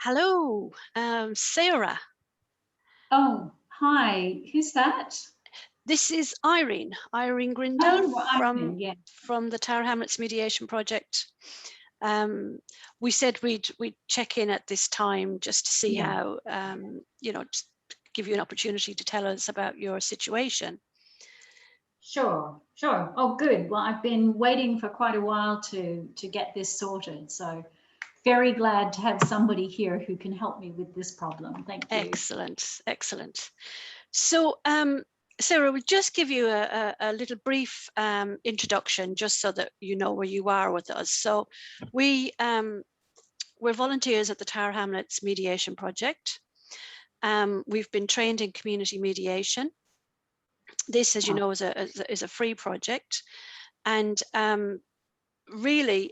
Hello, Sarah. Oh, hi. Who's that? This is Irene Grindle Oh, from Ivan. Yeah, from the Tower Hamlets Mediation Project. We said we'd check in at this time just to see yeah. how just give you an opportunity to tell us about your situation. Sure, sure. Oh, good. Well, I've been waiting for quite a while to get this sorted. So very glad to have somebody here who can help me with this problem. Thank you. Excellent, excellent. So, Sarah, we'll just give you a little brief introduction, just so that you know where you are with us. So, we we're volunteers at the Tower Hamlets Mediation Project. We've been trained in community mediation. This, as you Oh, know, is a free project, and really,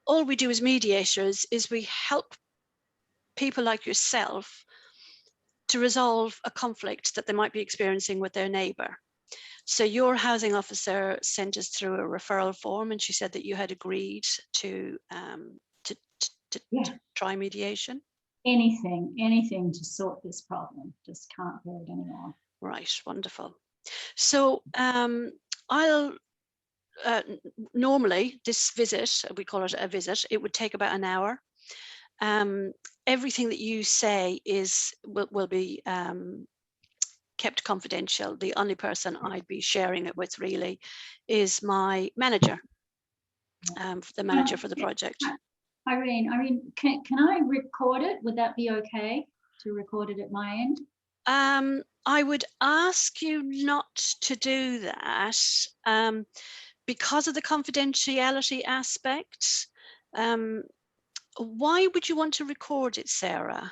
all we do as mediators is we help people like yourself to resolve a conflict that they might be experiencing with their neighbour. So your housing officer sent us through a referral form, and she said that you had agreed to, yeah. try mediation. Anything to sort this problem. Just can't bear it anymore. Right, wonderful. So I'll normally this visit, we call it a visit, it would take about an hour. Everything that you say will be kept confidential. The only person I'd be sharing it with really is my manager, the manager for the Yeah, project. Irene, can I record it? Would that be okay to record it at my end? I would ask you not to do that because of the confidentiality aspect. Why would you want to record it, Sarah?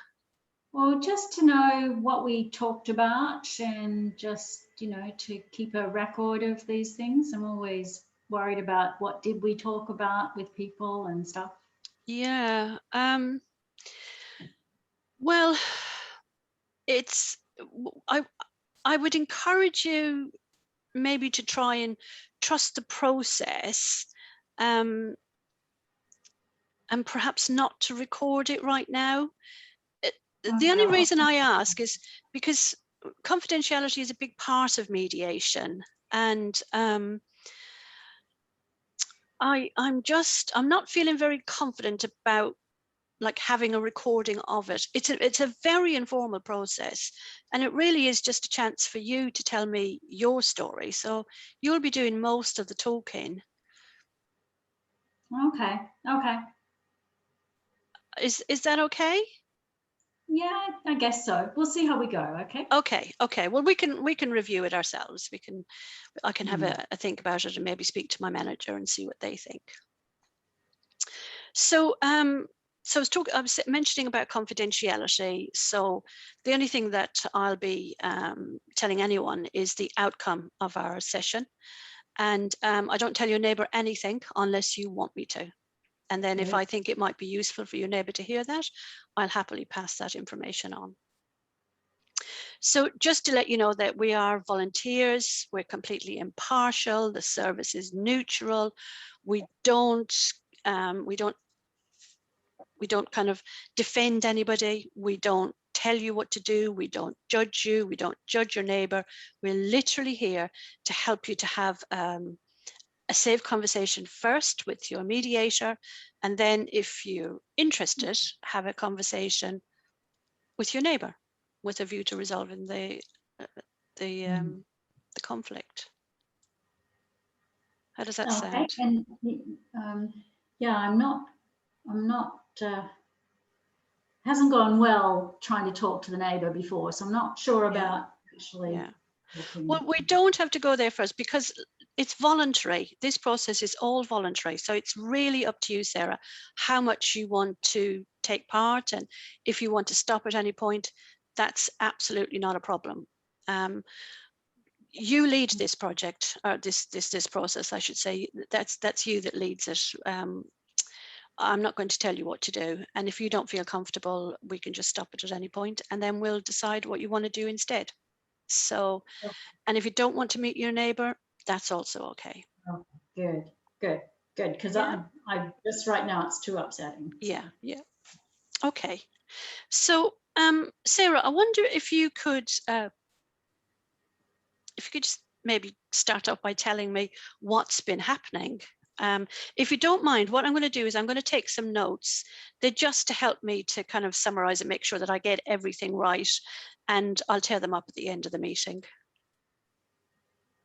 Well, just to know what we talked about and just, to keep a record of these things. I'm always worried about what did we talk about with people and stuff. Yeah. Well, it's I I would encourage you maybe to try and trust the process, um, and perhaps not to record it right now. The Okay, only reason I ask is because confidentiality is a big part of mediation, and I'm not feeling very confident about like having a recording of it. It's a very informal process, and it really is just a chance for you to tell me your story. So you'll be doing most of the talking. okay. Is that okay? Yeah, I guess so. We'll see how we go. Okay. Okay. Well, we can review it ourselves. I can have Hmm. a think about it and maybe speak to my manager and see what they think. So I was mentioning about confidentiality. So the only thing that I'll be telling anyone is the outcome of our session, and I don't tell your neighbour anything unless you want me to. And then if Good. I think it might be useful for your neighbour to hear that, I'll happily pass that information on. So just to let you know that we are volunteers, we're completely impartial, the service is neutral, we don't um, we don't we don't kind of defend anybody, we don't tell you what to do, we don't judge you, we don't judge your neighbour. We're literally here to help you to have a safe conversation first with your mediator, and then if you're interested, have a conversation with your neighbour with a view to resolving uh, the Hmm. um, the conflict. How does that Okay. sound? And um, yeah, I'm not. Hasn't gone well trying to talk to the neighbour before, so I'm not sure Yeah, about actually yeah. talking. Well, we don't have to go there first because it's voluntary. This process is all voluntary. So it's really up to you, Sarah, how much you want to take part. And if you want to stop at any point, that's absolutely not a problem. Um, you lead this project, or this process, I should say. That's you that leads it. I'm not going to tell you what to do. And if you don't feel comfortable, we can just stop it at any point, and then we'll decide what you want to do instead. So, and if you don't want to meet your neighbor, that's also okay. Oh, good, good, good. Because Yeah, I just right now it's too upsetting. So yeah. Okay. So, Sarah, I wonder if you could just maybe start off by telling me what's been happening. If you don't mind, what I'm going to do is I'm going to take some notes. They're just to help me to kind of summarize and make sure that I get everything right, and I'll tear them up at the end of the meeting.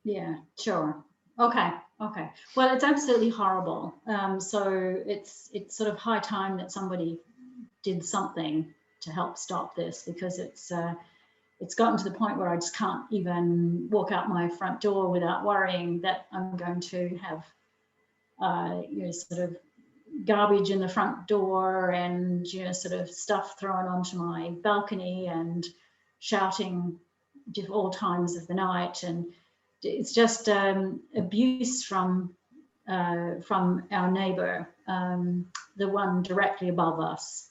Yeah, sure. Okay, okay. Well, it's absolutely horrible. So it's sort of high time that somebody did something to help stop this, because it's gotten to the point where I just can't even walk out my front door without worrying that I'm going to have sort of garbage in the front door, and sort of stuff thrown onto my balcony, and shouting at all times of the night. And it's just abuse from our neighbour, the one directly above us.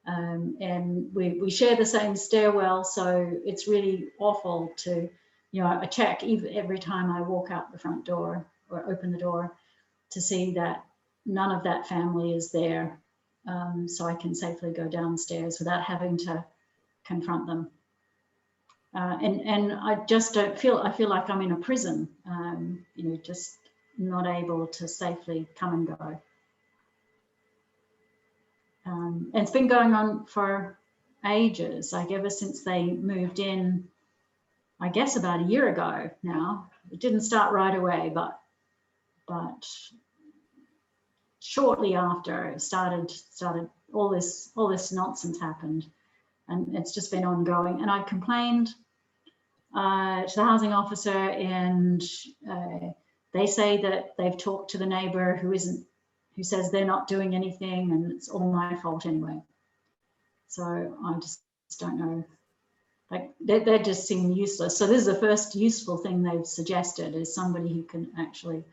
And we share the same stairwell, so it's really awful to, I check every time I walk out the front door or open the door to see that none of that family is there, so I can safely go downstairs without having to confront them. And I just don't feel, I feel like I'm in a prison, just not able to safely come and go. And it's been going on for ages, like ever since they moved in, I guess about a year ago now. It didn't start right away, but shortly after it started all this nonsense happened, and it's just been ongoing. And I complained to the housing officer, and they say that they've talked to the neighbour who says they're not doing anything, and it's all my fault anyway. So I just don't know. Like they just seem useless. So this is the first useful thing they've suggested, is somebody who can actually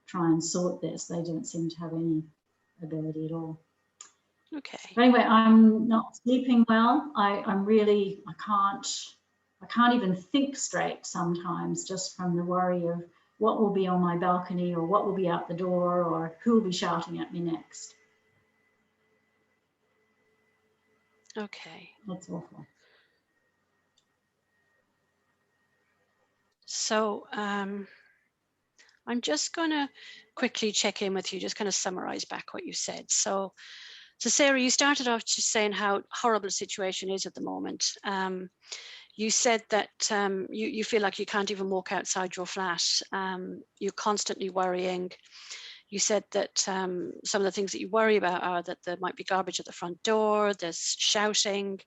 try and sort this. They don't seem to have any ability at all. Okay. But anyway, I'm not sleeping well. I can't even think straight sometimes, just from the worry of what will be on my balcony, or what will be out the door, or who will be shouting at me next. Okay. That's awful. So I'm just going to quickly check in with you, just kind of summarize back what you said. So Sarah, you started off just saying how horrible the situation is at the moment. You said that you feel like you can't even walk outside your flat. You're constantly worrying. You said that some of the things that you worry about are that there might be garbage at the front door, there's shouting,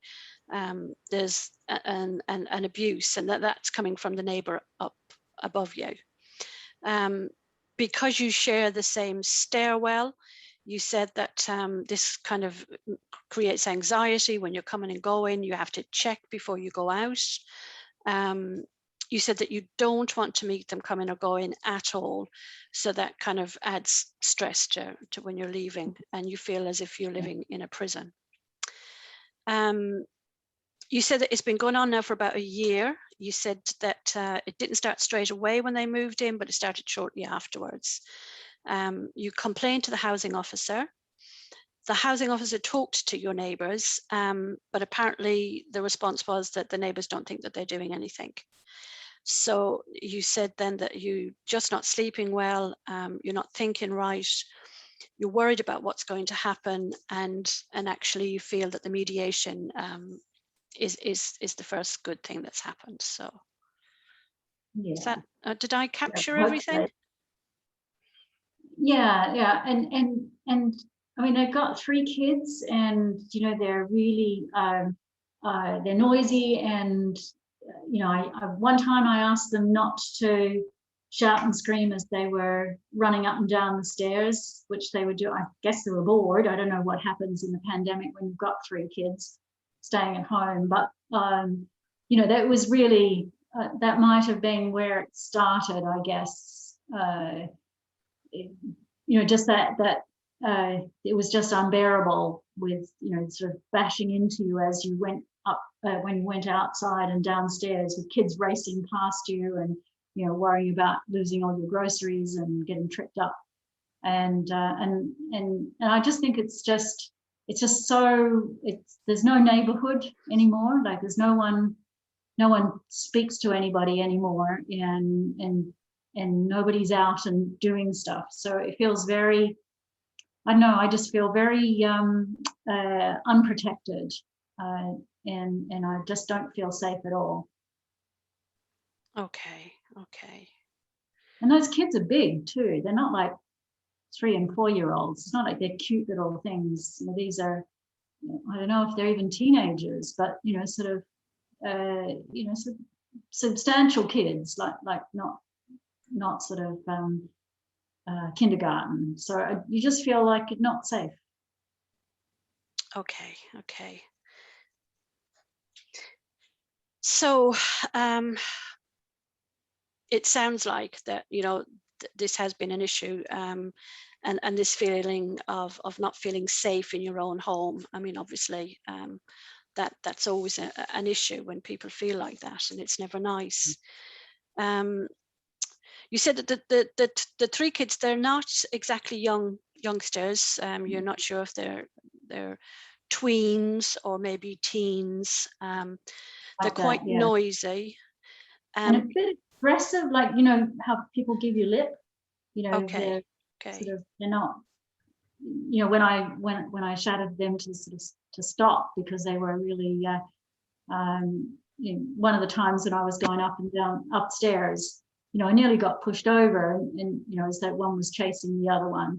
there's an abuse, and that's coming from the neighbour up above you. Because you share the same stairwell, you said that this kind of creates anxiety when you're coming and going. You have to check before you go out. You said that you don't want to meet them coming or going at all. So that kind of adds stress to when you're leaving, and you feel as if you're living in a prison. You said that it's been going on now for about a year. You said that it didn't start straight away when they moved in, but it started shortly afterwards. You complained to the housing officer. The housing officer talked to your neighbours, but apparently the response was that the neighbours don't think that they're doing anything. So you said then that you're just not sleeping well, you're not thinking right, you're worried about what's going to happen, and actually you feel that the mediation is the first good thing that's happened. So Yeah. is that, did I capture everything? Yeah, and I mean, they've got 3 kids, and they're really they're noisy, and one time I asked them not to shout and scream as they were running up and down the stairs, which they would do. I guess they were bored. I don't know what happens in the pandemic when you've got 3 kids staying at home, but that was really that might have been where it started, I guess. Just that it was just unbearable, with sort of bashing into you as you went up, when you went outside and downstairs, with kids racing past you, and worrying about losing all your groceries and getting tripped up. And I just think it's just it's just so, there's no neighborhood anymore. Like there's no one speaks to anybody anymore, and nobody's out and doing stuff. So it feels very, I don't know, I just feel very unprotected, and I just don't feel safe at all. Okay. Okay. And those kids are big too. They're not like 3 and 4 year olds. It's not like they're cute little things. You know, these are, I don't know if they're even teenagers, but sort of sort of substantial kids, like not sort of kindergarten. So you just feel like it's not safe. Okay. Okay. So it sounds like that, this has been an issue, and this feeling of not feeling safe in your own home. I mean, obviously, that's always an issue when people feel like that, and it's never nice. You said that the 3 kids, they're not exactly youngsters. You're not sure if they're tweens or maybe teens. They're Like quite that, yeah. noisy. And a bit aggressive, like how people give you lip. Okay. Sort of, they're not. When I shouted them to sort of to stop because they were really. One of the times when I was going up and down upstairs, I nearly got pushed over, and as that one was chasing the other one,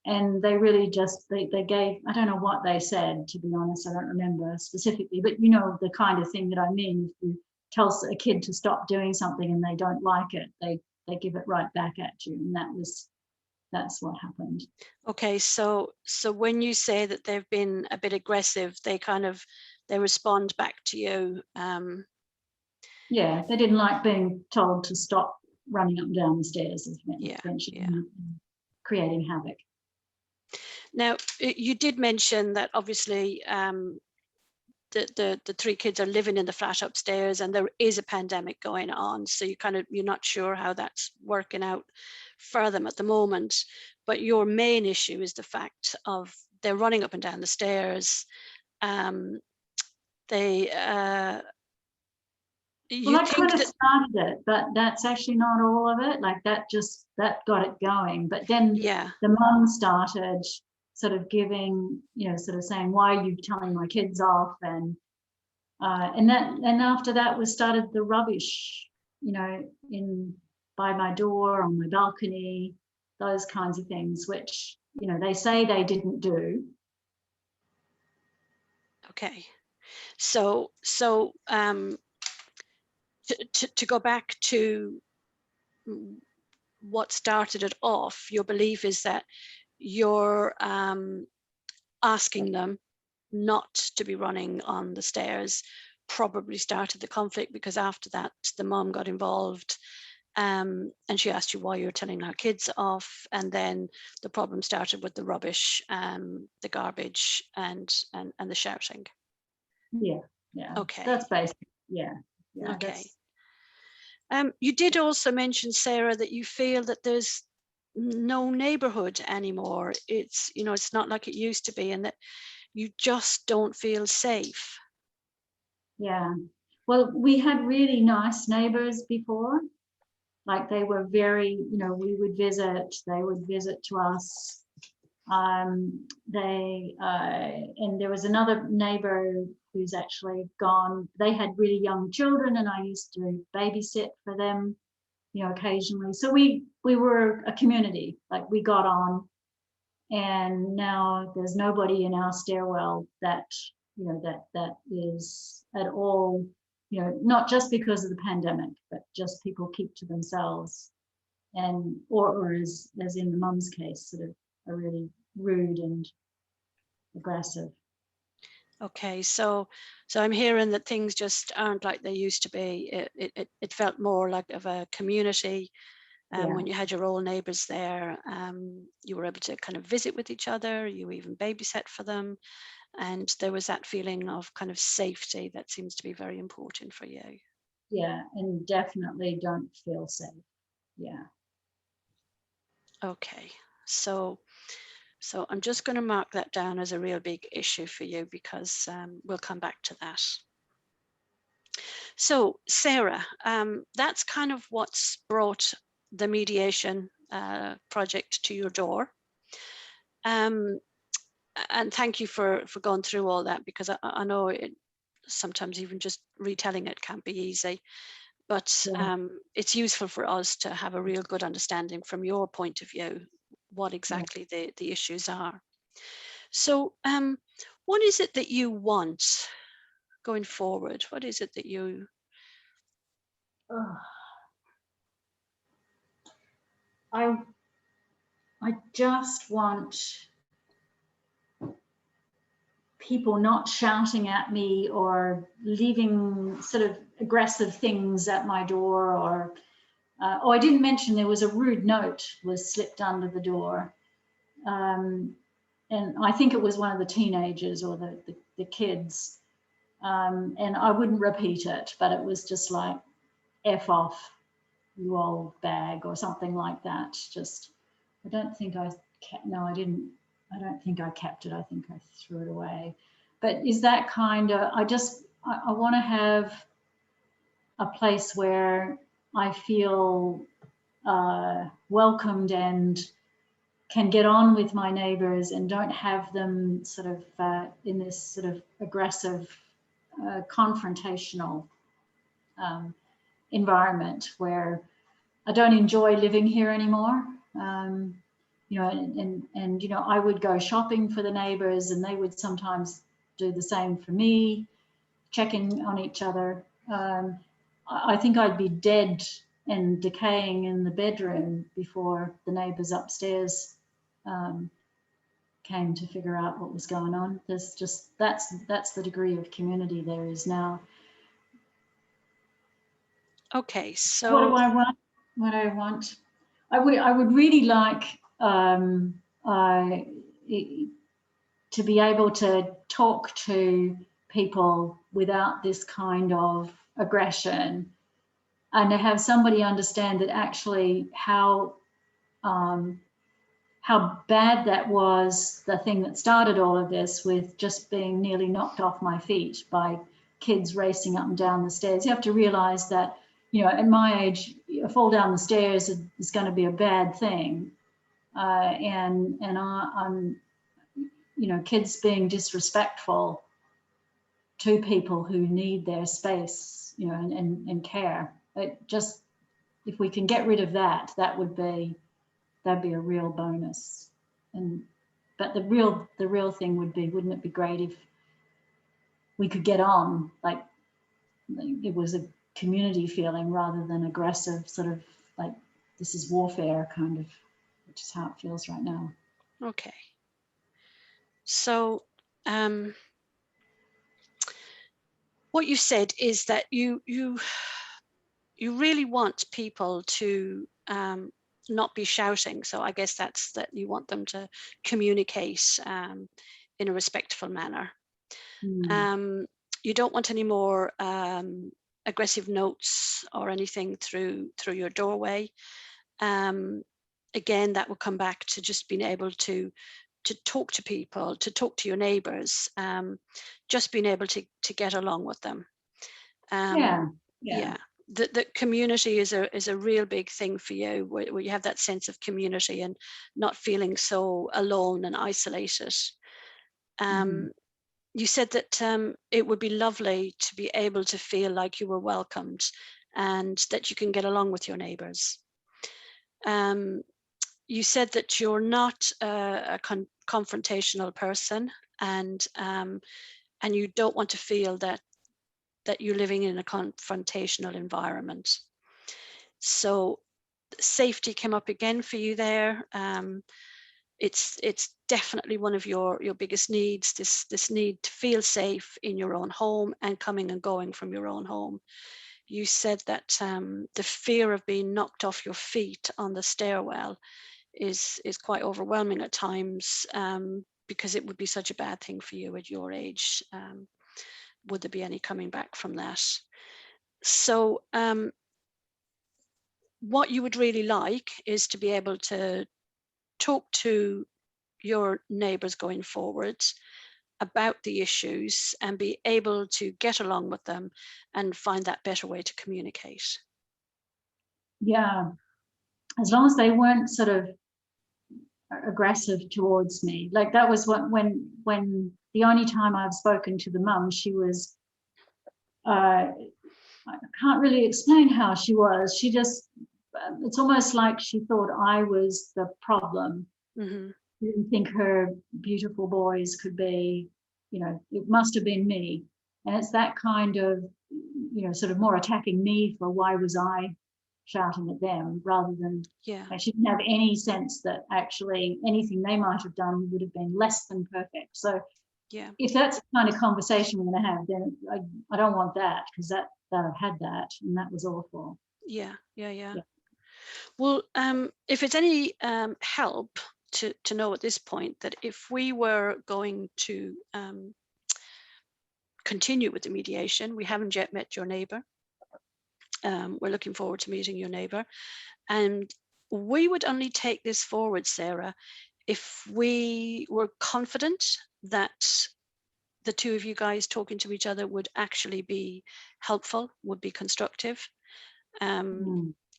and they really just they gave, I don't know what they said, to be honest, I don't remember specifically, but the kind of thing that I mean. If you tell a kid to stop doing something and they don't like it, they give it right back at you, and that's what happened. Okay, so when you say that they've been a bit aggressive, they respond back to you. Yeah, they didn't like being told to stop running up and down the stairs, creating havoc. Now, you did mention that obviously the 3 kids are living in the flat upstairs, and there is a pandemic going on. So you're not sure how that's working out for them at the moment. But your main issue is the fact of they're running up and down the stairs. They Well, I kind of started it, but that's actually not all of it. Like that got it going. But then the mum started sort of giving, sort of saying, why are you telling my kids off? And after that was started the rubbish, by my door, on my balcony, those kinds of things, which, they say they didn't do. Okay. So to go back to what started it off, your belief is that you're asking them not to be running on the stairs probably started the conflict, because after that the mom got involved, and she asked you why you're telling our kids off, and then the problem started with the rubbish, the garbage, and the shouting. Yeah. Okay. That's basic. Yeah. Okay. You did also mention, Sarah, that you feel that there's no neighborhood anymore. It's not like it used to be, and that you just don't feel safe. Yeah. Well, we had really nice neighbors before. Like they were very, we would visit, they would visit to us. And there was another neighbor who's actually gone. They had really young children, and I used to babysit for them, occasionally. So we were a community, like we got on. And now there's nobody in our stairwell that that is at all, not just because of the pandemic, but just people keep to themselves, and or as in the mum's case, sort of are really rude and aggressive. Okay, so I'm hearing that things just aren't like they used to be. It felt more like of a community. When you had your old neighbors there, you were able to kind of visit with each other, you even babysat for them, and there was that feeling of kind of safety that seems to be very important for you. Yeah, and definitely don't feel safe. Yeah. Okay, so So I'm just going to mark that down as a real big issue for you, because we'll come back to that. So Sarah, that's kind of what's brought the mediation project to your door. And thank you for going through all that, because I know sometimes even just retelling it can't be easy, but it's useful for us to have a real good understanding from your point of view what exactly the issues are. So what is it that you want going forward? What is it that you... I just want people not shouting at me or leaving sort of aggressive things at my door, or oh, I didn't mention there was a rude note was slipped under the door. And I think it was one of the teenagers or the kids. And I wouldn't repeat it, but it was just like, F off, you old bag, or something like that. Just, I don't think I kept, no, I didn't, I don't think I kept it. I think I threw it away. But is that kind of, I want to have a place where I feel welcomed and can get on with my neighbours and don't have them sort of in this sort of aggressive, confrontational environment where I don't enjoy living here anymore. You know, and you know, I would go shopping for the neighbours and they would sometimes do the same for me, checking on each other. I think I'd be dead and decaying in the bedroom before the neighbours upstairs came to figure out what was going on. There's just, that's the degree of community there is now. Okay, so what do I want? What do I want? I would really like to be able to talk to people without this kind of aggression, and to have somebody understand that actually how bad that was, the thing that started all of this, with just being nearly knocked off my feet by kids racing up and down the stairs. You have to realize that, you know, at my age, a fall down the stairs is going to be a bad thing. And I'm, you know, kids being disrespectful to people who need their space, you know, and care. It just, if we can get rid of that, that'd be a real bonus. But the real thing would be, wouldn't it be great if we could get on, like it was a community feeling rather than aggressive, sort of like this is warfare kind of, which is how it feels right now. okay, so what you said is that you really want people to not be shouting. So I guess that's that you want them to communicate in a respectful manner. You don't want any more aggressive notes or anything through your doorway. Again, that will come back to just being able to talk to people, to talk to your neighbors, just being able to get along with them. Yeah. The community is a real big thing for you, where you have that sense of community and not feeling so alone and isolated. You said that it would be lovely to be able to feel like you were welcomed and that you can get along with your neighbors. You said that you're not a confrontational person, and you don't want to feel that you're living in a confrontational environment. So safety came up again for you there. It's definitely one of your biggest needs, this need to feel safe in your own home and coming and going from your own home. You said that the fear of being knocked off your feet on the stairwell is quite overwhelming at times, because it would be such a bad thing for you at your age. Would there be any coming back from that? So what you would really like is to be able to talk to your neighbours going forward about the issues and be able to get along with them and find that better way to communicate. Yeah, as long as they weren't sort of aggressive towards me. Like that was what when the only time I've spoken to the mum, she was I can't really explain how she was. She just it's almost like she thought I was the problem. Mm-hmm. She didn't think her beautiful boys could be, it must have been me. And it's that kind of, sort of more attacking me for why was I shouting at them rather than Yeah. she didn't have any sense that actually anything they might have done would have been less than perfect. So Yeah. if that's the kind of conversation we're going to have, then I don't want that, because that I've had that and that was awful. Yeah. Well, if it's any help to know at this point that if we were going to continue with the mediation, we haven't yet met your neighbour. We're looking forward to meeting your neighbour, and we would only take this forward, Sarah, if we were confident that the two of you guys talking to each other would actually be helpful, would be constructive.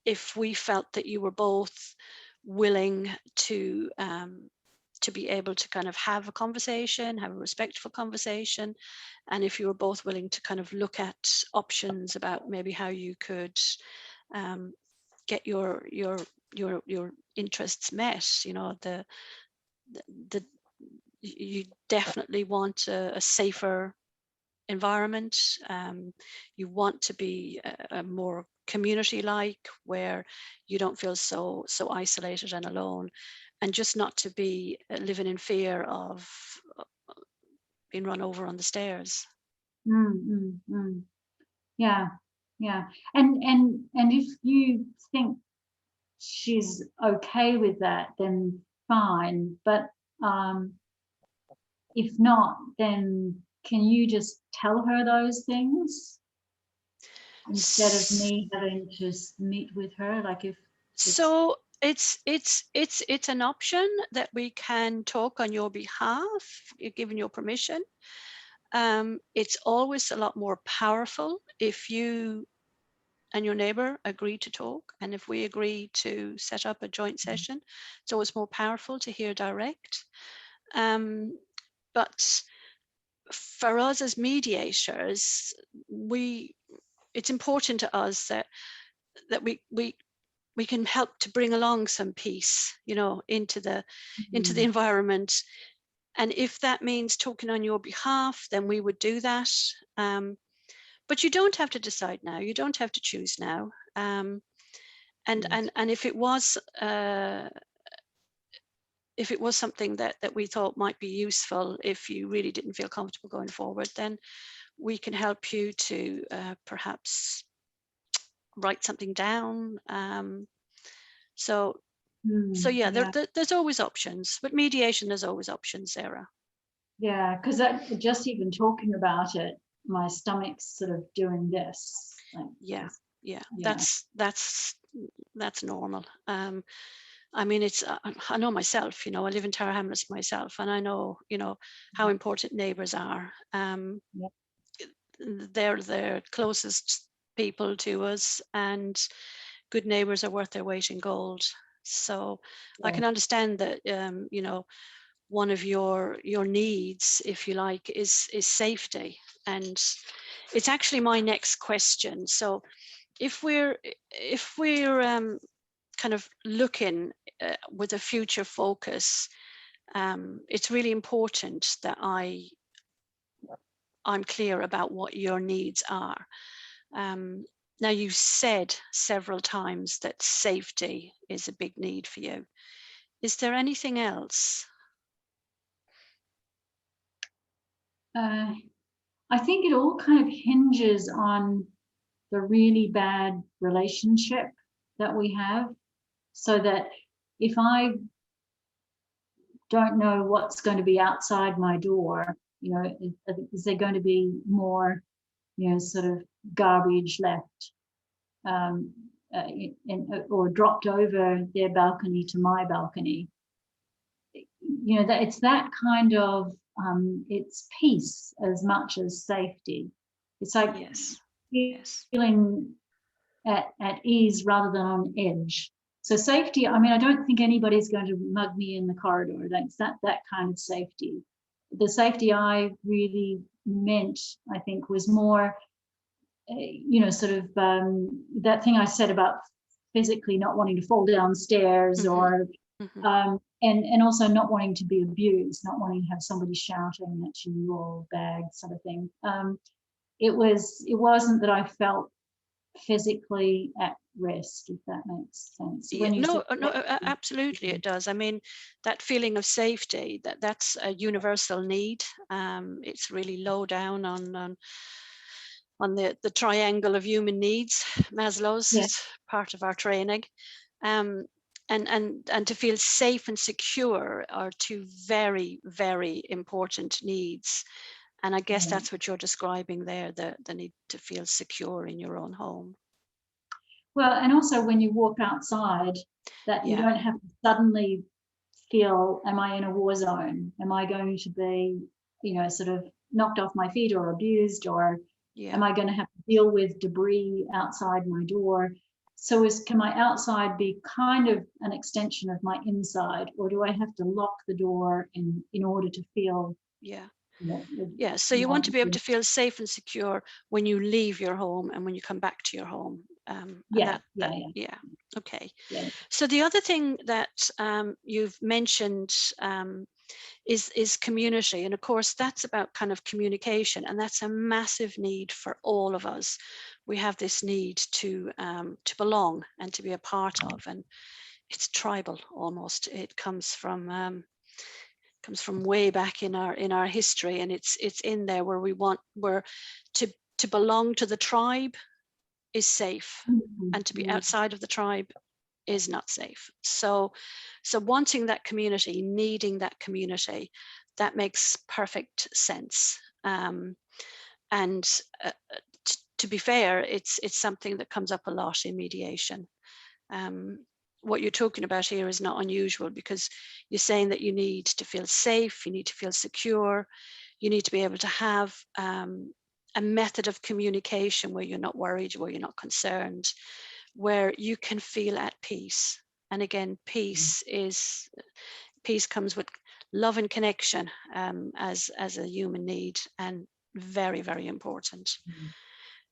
If we felt that you were both willing to be able to kind of have a conversation, have a respectful conversation, and if you were both willing to kind of look at options about maybe how you could get your interests met, the you definitely want a safer environment. You want to be a more community-like, where you don't feel so isolated and alone, and just not to be living in fear of being run over on the stairs. Yeah, yeah. And if you think she's okay with that, then fine. But if not, then can you just tell her those things instead of me having to meet with her? Like if so it's an option that we can talk on your behalf, given your permission. It's always a lot more powerful if you and your neighbor agree to talk, and if we agree to set up a joint session, it's always more powerful to hear direct. But for us as mediators, it's important to us that we can help to bring along some peace, into the environment. And if that means talking on your behalf, then we would do that. But you don't have to decide now. You don't have to choose now. And if it was something that we thought might be useful, if you really didn't feel comfortable going forward, then we can help you to perhaps write something down. So yeah, there's always options. With mediation, there's always options, Sarah. Yeah, because just even talking about it, my stomach's sort of doing this. Like, yeah. That's normal. I mean, it's I know myself. I live in Tower Hamlets myself, and I know how important neighbours are. They're the closest people to us, and good neighbours are worth their weight in gold. So I can understand that one of your needs, if you like, is safety, and it's actually my next question. So if we're kind of looking with a future focus, it's really important that I'm clear about what your needs are. Now, you said several times that safety is a big need for you. Is there anything else? I think it all kind of hinges on the really bad relationship that we have, so that if I don't know what's going to be outside my door, is there going to be more, sort of garbage left or dropped over their balcony to my balcony? you know, that it's that kind of, it's peace as much as safety. It's like Yes. Yes. feeling at ease rather than on edge. So safety, I mean, I don't think anybody's going to mug me in the corridor. That's that kind of safety. The safety I really meant, I think, was more, you know, sort of that thing I said about physically not wanting to fall downstairs, Mm-hmm. or Mm-hmm. and also not wanting to be abused, not wanting to have somebody shouting at you or bagged, sort of thing. It wasn't that I felt physically at risk, if that makes sense. Yeah, When you no, said no, absolutely it does. I mean, that feeling of safety, that's a universal need. It's really low down on the triangle of human needs, Maslow's. yeah, It's part of our training. Um, and to feel safe and secure are two very, very important needs. And I guess yeah. that's what you're describing there, the need to feel secure in your own home. Well, and also when you walk outside, that you Yeah, don't have to suddenly feel, am I in a war zone? Am I going to be, you know, sort of knocked off my feet or abused, or yeah. am I going to have to deal with debris outside my door? So can my outside be kind of an extension of my inside, or do I have to lock the door in order to feel, Yeah. you know, Yeah. So you want to be able to feel safe and secure when you leave your home and when you come back to your home. And yeah, yeah, yeah, yeah. Okay. yeah. So the other thing that you've mentioned is community. And of course, that's about kind of communication. And that's a massive need for all of us. We have this need to belong and to be a part of. And it's tribal almost. It comes from way back in our history, and it's in there where to belong to the tribe is safe, Mhm, and to be mhm, outside of the tribe is not safe. So wanting that community, needing that community, that makes perfect sense. And to be fair, it's something that comes up a lot in mediation. um, what you're talking about here is not unusual, because you're saying that you need to feel safe, you need to feel secure, you need to be able to have a method of communication where you're not worried, where you're not concerned, where you can feel at peace. And again, peace comes with love and connection, as a human need, and very, very important. mhm.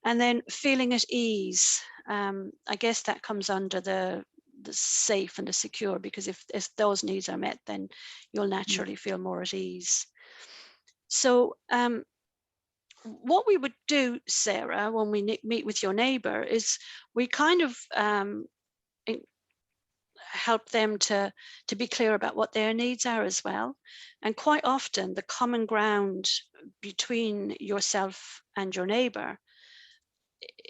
And then feeling at ease, I guess that comes under the safe and the secure, because if those needs are met, then you'll naturally feel more at ease. So what we would do, Sarah, when we meet with your neighbor, is we kind of help them to be clear about what their needs are as well. And quite often the common ground between yourself and your neighbor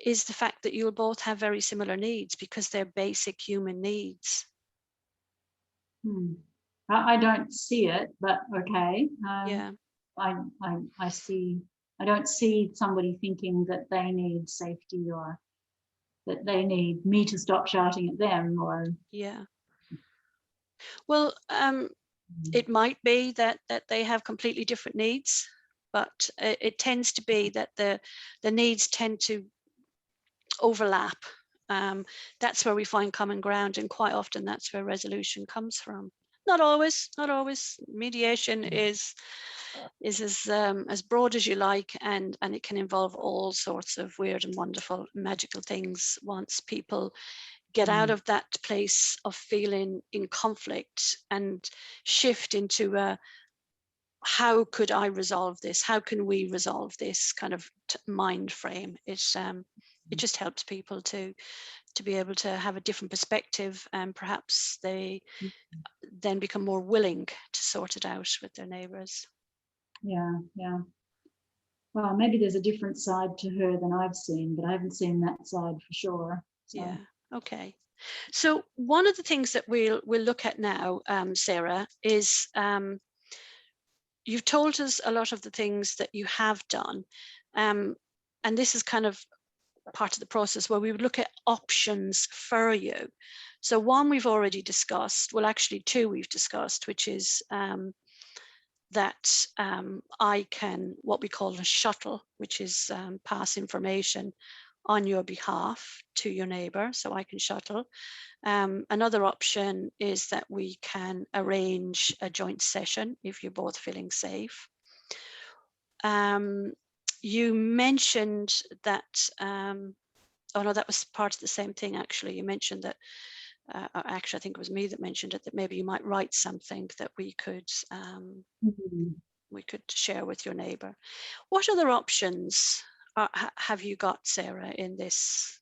is the fact that you'll both have very similar needs, because they're basic human needs. Hmm. I don't see it, but okay. Yeah, I see. I don't see somebody thinking that they need safety, or that they need me to stop shouting at them, or yeah. Well, it might be that they have completely different needs, but it tends to be that the needs tend to overlap. That's where we find common ground, and quite often that's where resolution comes from. Not always, not always. Mediation is as broad as you like, and it can involve all sorts of weird and wonderful magical things once people get out of that place of feeling in conflict and shift into a, how could I resolve this? How can we resolve this kind of mind frame? It just helps people to be able to have a different perspective, and perhaps they then become more willing to sort it out with their neighbours. yeah, yeah. Well, maybe there's a different side to her than I've seen, but I haven't seen that side for sure. Yeah. So, Okay. So one of the things that we'll look at now, Sarah, is you've told us a lot of the things that you have done, and this is kind of part of the process where we would look at options for you. So one we've already discussed, well, actually two we've discussed, which is that I can, what we call a shuttle, which is pass information on your behalf to your neighbour, so I can shuttle. Another option is that we can arrange a joint session if you're both feeling safe. You mentioned that, oh no, that was part of the same thing actually. You mentioned that, actually I think it was me that mentioned it, that maybe you might write something that we could share with your neighbour. What other options have you got, Sarah, in this?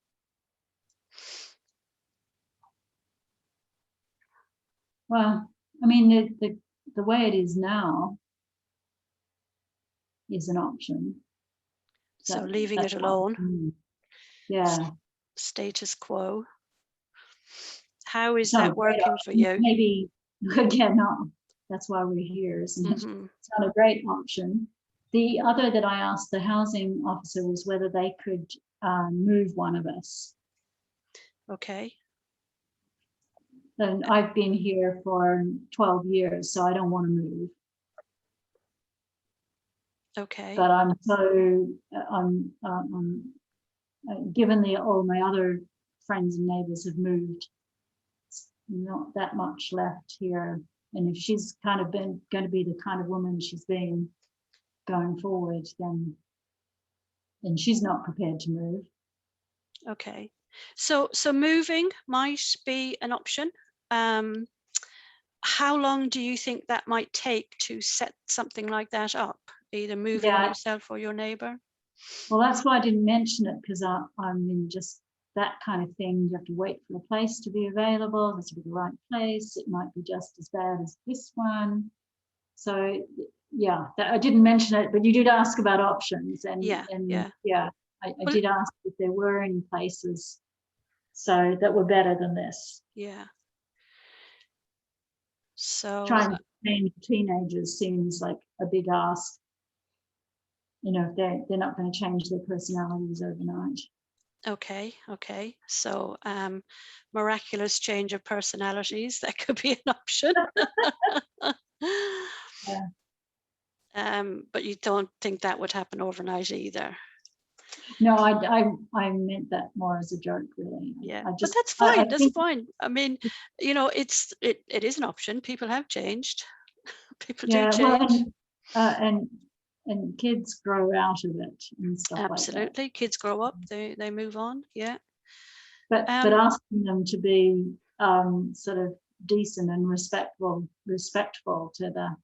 Well, I mean, the way it is now is an option. So leaving it alone. Yeah. Status quo. How is that working for you? Maybe, again, that's why we're here, isn't it? It's not a great option. The other that I asked the housing officer was whether they could move one of us. Okay. And I've been here for 12 years, so I don't want to move. Okay. But I'm given all my other friends and neighbors have moved, it's not that much left here. And if she's kind of going to be the kind of woman she's been going forward, then she's not prepared to move. Okay. So moving might be an option. How long do you think that might take to set something like that up? Either moving yourself or your neighbour? Well, that's why I didn't mention it, because I'm in just that kind of thing. You have to wait for a place to be available. It has to be the right place. It might be just as bad as this one. So yeah, I didn't mention it, but you did ask about options, and I did ask if there were any places so that were better than this. Yeah. So trying to change teenagers seems like a big ask. You know, they're not going to change their personalities overnight. Okay. So miraculous change of personalities, that could be an option. Yeah. But you don't think that would happen overnight either? No, I meant that more as a joke, really. Yeah, but that's fine. That's fine. I mean, you know, it is an option. People have changed. People do change. Well, and kids grow out of it and stuff like that. Absolutely, kids grow up. They move on. Yeah. But asking them to be sort of decent and respectful to the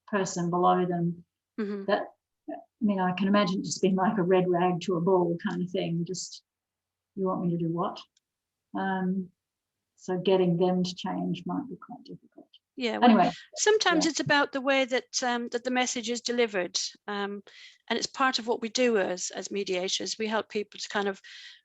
person below them. That, I mean, I can imagine just being like a red rag to a bull kind of thing. Just, you want me to do what? So getting them to change might be quite difficult. Yeah. Well, anyway, sometimes it's about the way that that the message is delivered, and it's part of what we do as mediators. We help people to kind of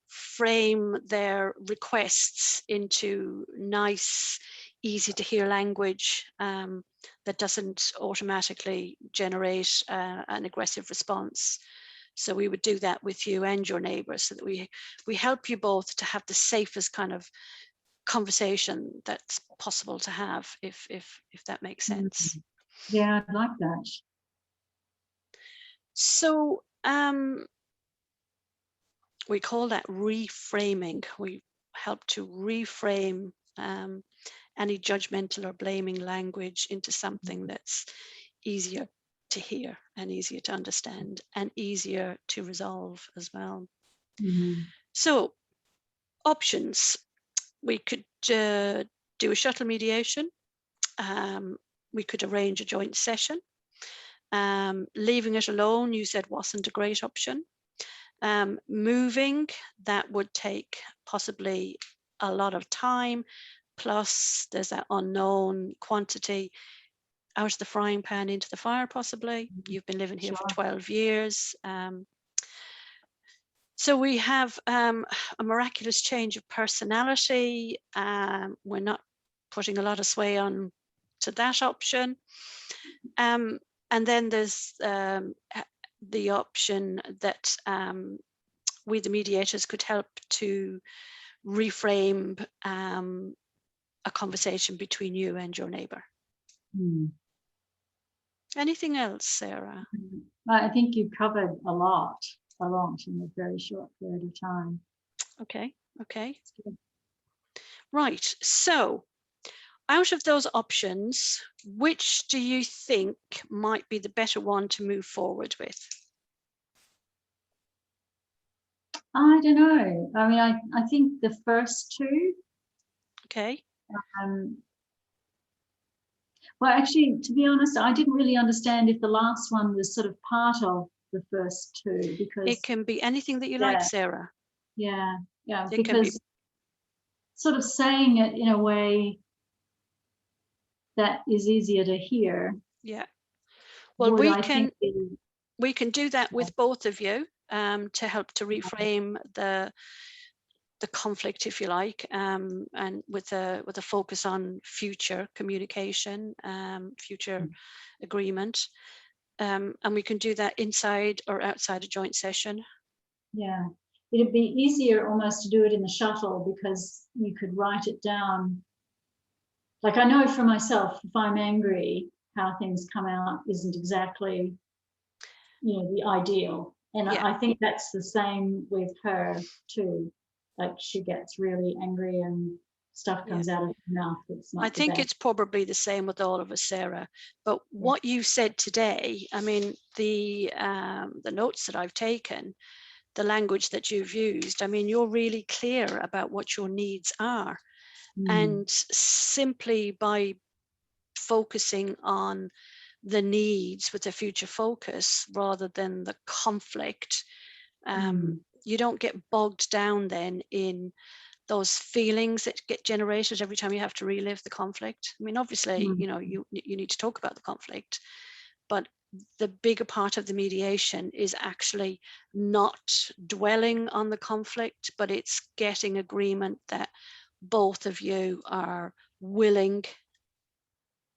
frame their requests into nice, easy to hear language that doesn't automatically generate an aggressive response. So we would do that with you and your neighbours, so that we help you both to have the safest kind of conversation that's possible to have, if that makes sense. Yeah, I'd like that. So we call that reframing. We help to reframe any judgmental or blaming language into something that's easier to hear and easier to understand and easier to resolve as well. So options: we could do a shuttle mediation. We could arrange a joint session. Leaving it alone, you said, wasn't a great option. Moving, that would take possibly a lot of time, plus there's that unknown quantity out of the frying pan into the fire, possibly. You've been living here for 12 years. So we have a miraculous change of personality. We're not putting a lot of sway on to that option. And then there's the option that we, the mediators, could help to reframe a conversation between you and your neighbour. Anything else, Sarah? I think you've covered a lot in a very short period of time. Okay, okay. Right, so out of those options, which do you think might be the better one to move forward with? I don't know. I mean, I think the first two. Okay. Well, actually, to be honest, I didn't really understand if the last one was sort of part of the first two, because it can be anything that you like, Sarah. Yeah, It because can be sort of saying it in a way that is easier to hear. Yeah. Well, we can do that Yeah. with both of you to help to reframe the conflict, if you like, and with a focus on future communication, future agreement, and we can do that inside or outside a joint session. Yeah, it'd be easier almost to do it in the shuttle, because you could write it down. Like, I know for myself, if I'm angry, how things come out isn't exactly, the ideal. And Yeah. I think that's the same with her too. Like, she gets really angry and stuff comes out of her mouth. It's not. I think it's probably the same with all of us, Sarah. But what you said today, I mean, the notes that I've taken, the language that you've used, I mean, you're really clear about what your needs are. And simply by focusing on the needs with a future focus rather than the conflict, you don't get bogged down then in those feelings that get generated every time you have to relive the conflict. I mean, obviously, you need to talk about the conflict, but the bigger part of the mediation is actually not dwelling on the conflict, but it's getting agreement that both of you are willing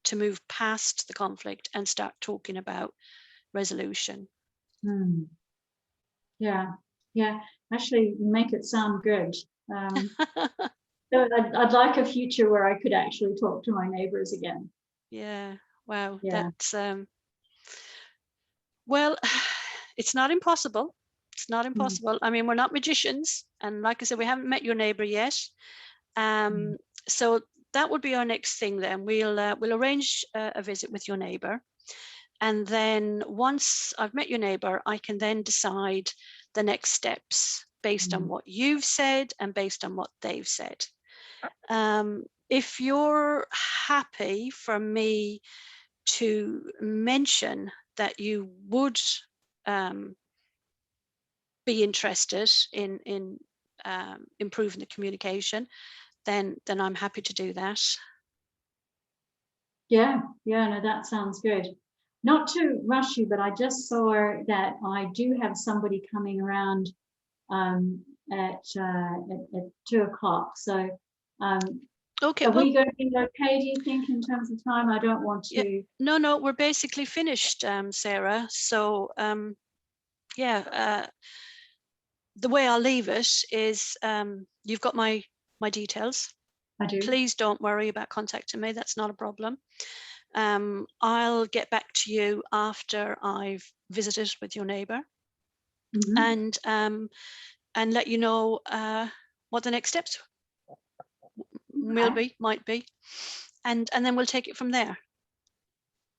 to move past the conflict and start talking about resolution. Yeah. Actually, you make it sound good. So I'd like a future where I could actually talk to my neighbors again. Yeah. Wow. Yeah. That's well, it's not impossible. It's not impossible. I mean, we're not magicians, and like I said, we haven't met your neighbor yet. So that would be our next thing. Then we'll arrange a visit with your neighbor, and then once I've met your neighbor, I can then decide the next steps based on what you've said and based on what they've said. If you're happy for me to mention that you would be interested in improving the communication, then I'm happy to do that. Yeah, no, that sounds good. Not to rush you, but I just saw that I do have somebody coming around at 2:00. So okay, are we going to be okay, do you think, in terms of time? I don't want to. Yeah, no, we're basically finished, Sarah. So the way I'll leave it is you've got my details. I do. Please don't worry about contacting me. That's not a problem. I'll get back to you after I've visited with your neighbor, and let you know what the next steps might be, and then we'll take it from there.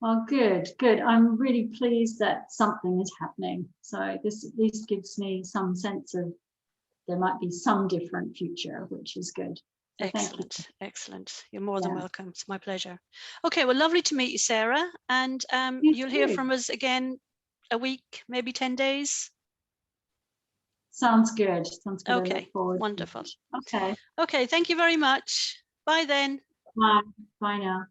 Well, good. I'm really pleased that something is happening. So this at least gives me some sense of there might be some different future, which is good. So excellent. You're more than welcome. It's my pleasure. Okay, well, lovely to meet you, Sarah. And you'll hear from us again a week, maybe 10 days. Sounds good. Okay, I look forward. Wonderful. Okay. Okay, thank you very much. Bye then. Bye now.